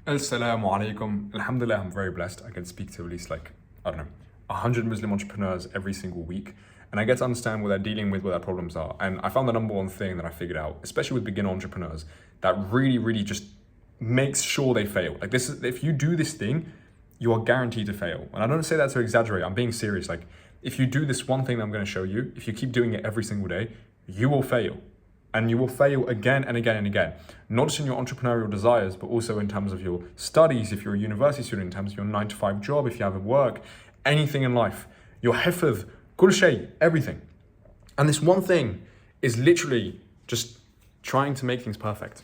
Assalamu alaikum. Alhamdulillah, I'm very blessed. I get to speak to at least I don't know, 100 Muslim entrepreneurs every single week. And I get to understand what they're dealing with, what their problems are. And I found the number one thing that I figured out, especially with beginner entrepreneurs, that really just makes sure they fail. Like this is, if you do this thing, you are guaranteed to fail. And I don't say that to exaggerate, I'm being serious. Like if you do this one thing that I'm going to show you, if you keep doing it every single day, you will fail. And you will fail again and again and again, not just in your entrepreneurial desires, but also in terms of your studies, if you're a university student, in terms of your 9 to 5 job, if you have a work, anything in life, your hifadh, kul shay, everything. And this one thing is literally just trying to make things perfect.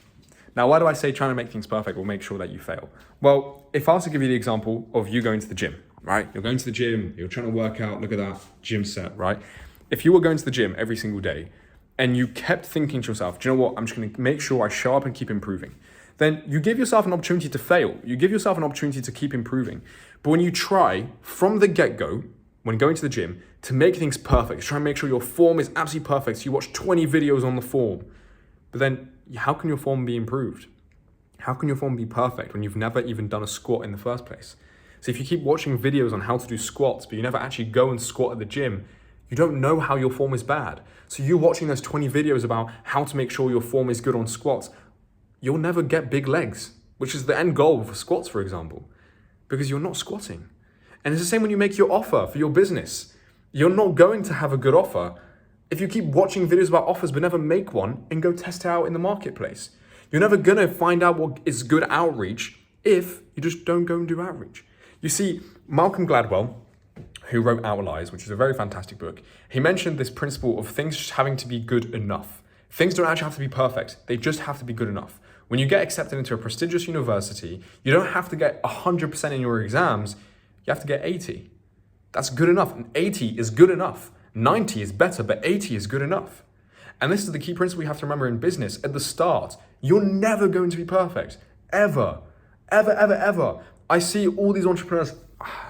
Now, why do I say trying to make things perfect will make sure that you fail? Well, if I was to give you the example of you going to the gym, right? You're going to the gym, you're trying to work out, look at that gym set, right? If you were going to the gym every single day, and you kept thinking to yourself, do you know what, I'm just gonna make sure I show up and keep improving, then you give yourself an opportunity to fail. You give yourself an opportunity to keep improving. But when you try from the get-go, when going to the gym, to make things perfect, try and make sure your form is absolutely perfect, so you watch 20 videos on the form, but then how can your form be improved? How can your form be perfect when you've never even done a squat in the first place? So if you keep watching videos on how to do squats, but you never actually go and squat at the gym, you don't know how your form is bad. So you watching those 20 videos about how to make sure your form is good on squats, you'll never get big legs, which is the end goal for squats, for example, because you're not squatting. And it's the same when you make your offer for your business. You're not going to have a good offer if you keep watching videos about offers but never make one and go test it out in the marketplace. You're never gonna find out what is good outreach if you just don't go and do outreach. You see, Malcolm Gladwell, who wrote Outliers, which is a very fantastic book, he mentioned this principle of things just having to be good enough. Things don't actually have to be perfect, they just have to be good enough. When you get accepted into a prestigious university, you don't have to get 100% in your exams, you have to get 80. That's good enough. And 80 is good enough. 90 is better, but 80 is good enough. And this is the key principle you have to remember in business. At the start, you're never going to be perfect. Ever. Ever. I see all these entrepreneurs,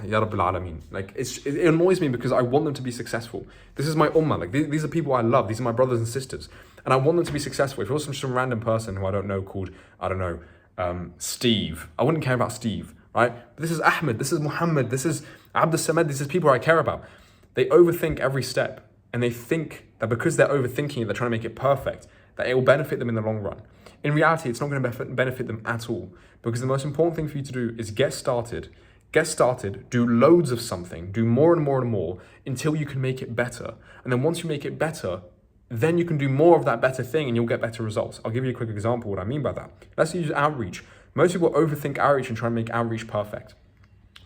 Ya Rabbil Alameen. Like it annoys me because I want them to be successful. This is my ummah. Like these are people I love. These are my brothers and sisters, and I want them to be successful. If it was some random person who I don't know called Steve, I wouldn't care about Steve, right? But this is Ahmed. This is Muhammad. This is Abdus Samad. This is people I care about. They overthink every step, and they think that because they're overthinking it, they're trying to make it perfect, that it will benefit them in the long run. In reality, it's not going to benefit them at all, because the most important thing for you to do is get started, do loads of something, do more and more until you can make it better. And then once you make it better, then you can do more of that better thing and you'll get better results. I'll give you a quick example of what I mean by that. Let's use outreach. Most people overthink outreach and try and make outreach perfect.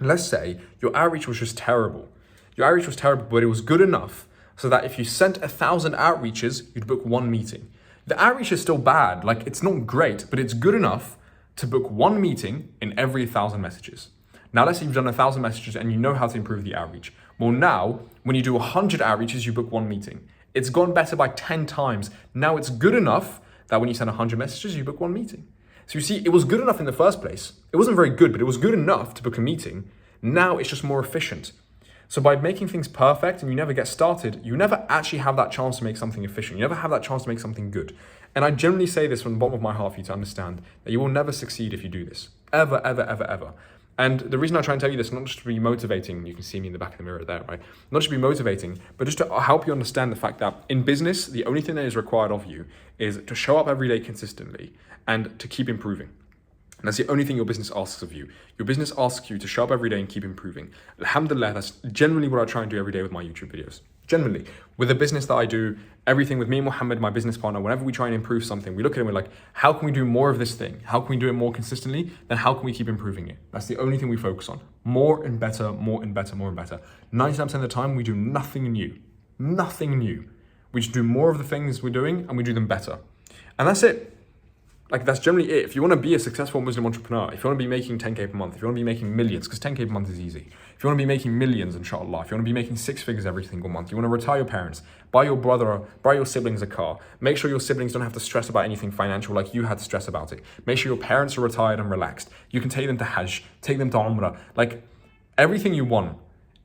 Let's say your outreach was just terrible. Your outreach was terrible, but it was good enough so that if you sent 1,000 outreaches, you'd book one meeting. The outreach is still bad, like it's not great, but it's good enough to book one meeting in every 1,000 messages. Now let's say you've done 1,000 messages and you know how to improve the outreach. Well now, when you do 100 outreaches, you book one meeting. It's gone better by 10 times. Now it's good enough that when you send 100 messages, you book one meeting. So you see, it was good enough in the first place. It wasn't very good, but it was good enough to book a meeting. Now it's just more efficient. So by making things perfect and you never get started, you never actually have that chance to make something efficient. You never have that chance to make something good. And I generally say this from the bottom of my heart for you to understand that you will never succeed if you do this. Ever. And the reason I try and tell you this, not just to be motivating, you can see me in the back of the mirror there, right? Not just to be motivating, but just to help you understand the fact that in business, the only thing that is required of you is to show up every day consistently and to keep improving. And that's the only thing your business asks of you. Your business asks you to show up every day and keep improving. Alhamdulillah, that's generally what I try and do every day with my YouTube videos. Generally, with the business that I do, everything with me and Muhammad, my business partner, whenever we try and improve something, we look at it and we're like, how can we do more of this thing? How can we do it more consistently? Then how can we keep improving it? That's the only thing we focus on. More and better. 99% of the time, we do nothing new. We just do more of the things we're doing and we do them better. And that's it. Like that's generally it. If you want to be a successful Muslim entrepreneur, if you want to be making 10K per month, if you want to be making millions, because 10K per month is easy. If you want to be making millions, inshallah, if you want to be making 6 figures every single month, you want to retire your parents, buy your siblings a car, make sure your siblings don't have to stress about anything financial like you had to stress about it. Make sure your parents are retired and relaxed. You can take them to Hajj, take them to Umrah. Like everything you want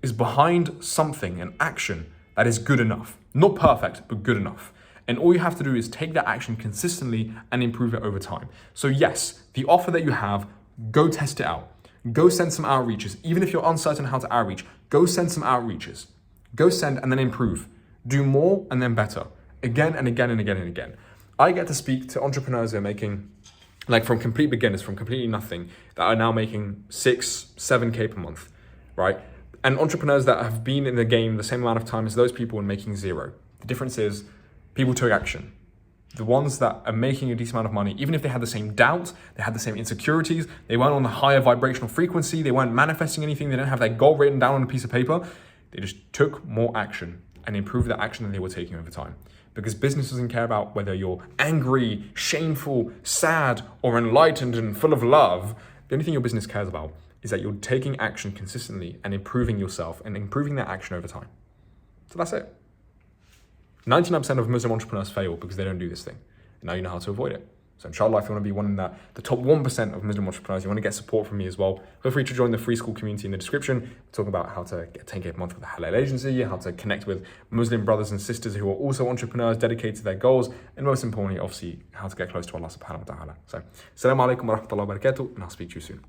is behind something, an action that is good enough. Not perfect, but good enough. And all you have to do is take that action consistently and improve it over time. So yes, the offer that you have, go test it out. Go send some outreaches. Even if you're uncertain how to outreach, go send some outreaches. Go send and then improve. Do more and then better. Again and again and again and again. I get to speak to entrepreneurs who are making, like from complete beginners, from completely nothing, that are now making 6, 7K per month, right? And entrepreneurs that have been in the game the same amount of time as those people and making 0. The difference is people took action. The ones that are making a decent amount of money, even if they had the same doubts, they had the same insecurities, they weren't on the higher vibrational frequency, they weren't manifesting anything, they didn't have their goal written down on a piece of paper, they just took more action and improved the action that they were taking over time. Because business doesn't care about whether you're angry, shameful, sad, or enlightened and full of love. The only thing your business cares about is that you're taking action consistently and improving yourself and improving that action over time. So that's it. 99% of Muslim entrepreneurs fail because they don't do this thing. And now you know how to avoid it. So inshallah, if you want to be one in the top 1% of Muslim entrepreneurs, you want to get support from me as well, feel free to join the free school community in the description. We're talking about how to get 10K per month with a halal agency, how to connect with Muslim brothers and sisters who are also entrepreneurs, dedicated to their goals, and most importantly, obviously, how to get close to Allah subhanahu wa ta'ala. So, assalamu alaikum wa rahmatullahi wa barakatuh, and I'll speak to you soon.